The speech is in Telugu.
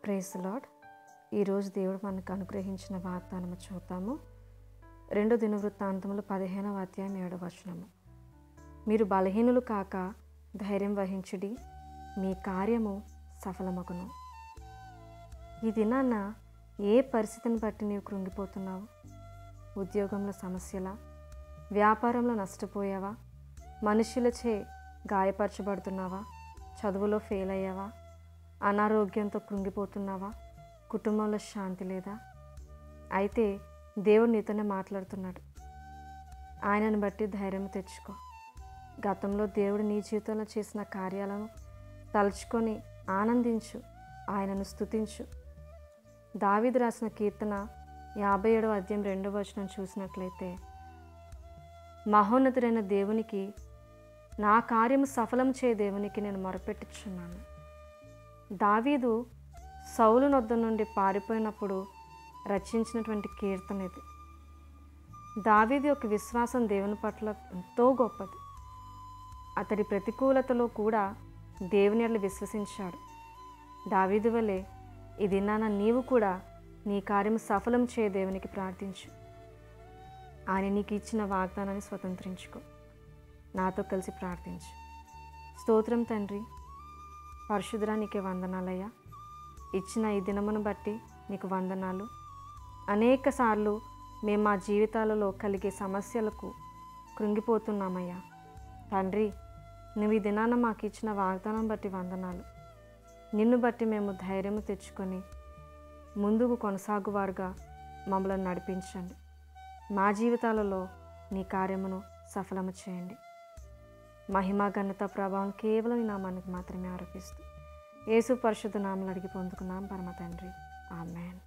Praise the lord. ఈరోజు దేవుడు మనకు అనుగ్రహించిన వాగ్దానము చూద్దాము. 2 దినవృత్తాంతములు 15వ అధ్యాయం 7వ వచనము. మీరు బలహీనులు కాక ధైర్యం వహించుడి, మీ కార్యము సఫలమగును. ఈ దినాన ఏ పరిస్థితిని బట్టి నీవు కృంగిపోతున్నావు? ఉద్యోగంలో సమస్యలా? వ్యాపారంలో నష్టపోయావా? మనుషులచే గాయపరచబడుతున్నావా? చదువులో ఫెయిల్ అయ్యావా? అనారోగ్యంతో కృంగిపోతున్నావా? కుటుంబంలో శాంతి లేదా? అయితే దేవుడు నీతోనే మాట్లాడుతున్నాడు. ఆయనను బట్టి ధైర్యం తెచ్చుకో. గతంలో దేవుడు నీ జీవితంలో చేసిన కార్యాలను తలుచుకొని ఆనందించు, ఆయనను స్తుతించు. దావీదు రాసిన కీర్తన 57వ అధ్యాయం 2వ వచనం చూసినట్లయితే, మహోన్నతుడైన దేవునికి, నా కార్యము సఫలం చే దేవునికి నేను మొరపెట్టుచున్నాను. దావీదు సౌలు నొద్ద నుండి పారిపోయినప్పుడు రచించినటువంటి కీర్తన ఇది. దావీదు యొక్క విశ్వాసం దేవుని పట్ల ఎంతో గొప్పది. అతడి ప్రతికూలతలో కూడా దేవుని యందు విశ్వసించాడు. దావీదు వలె ఈ దినాన నీవు కూడా నీ కార్యము సఫలం చే దేవునికి ప్రార్థించు. ఆయన నీకు ఇచ్చిన వాగ్దానాన్ని స్వతంత్రించుకో. నాతో కలిసి ప్రార్థించు. స్తోత్రం తండ్రి, పరిశుద్ధుడా, నీకే వందనాలయ్యా. ఇచ్చిన ఈ దినమును బట్టి నీకు వందనాలు. అనేక సార్లు మేము మా జీవితాలలో కలిగే సమస్యలకు కృంగిపోతున్నామయ్యా. తండ్రి, నువ్వు ఈ దినాన మాకు ఇచ్చిన వాగ్దానం బట్టి వందనాలు. నిన్ను బట్టి మేము ధైర్యం తెచ్చుకొని ముందుకు కొనసాగువారుగా మమ్మల్ని నడిపించండి. మా జీవితాలలో నీ కార్యమును సఫలము చేయండి. మహిమ, ఘనత, ప్రభావం కేవలం ఈ నామానికి మాత్రమే ఆరోపిస్తూ యేసు పరిశుద్ధ నామములో అడిగి పొందుకున్నాం పరమ తండ్రి. ఆమేన్.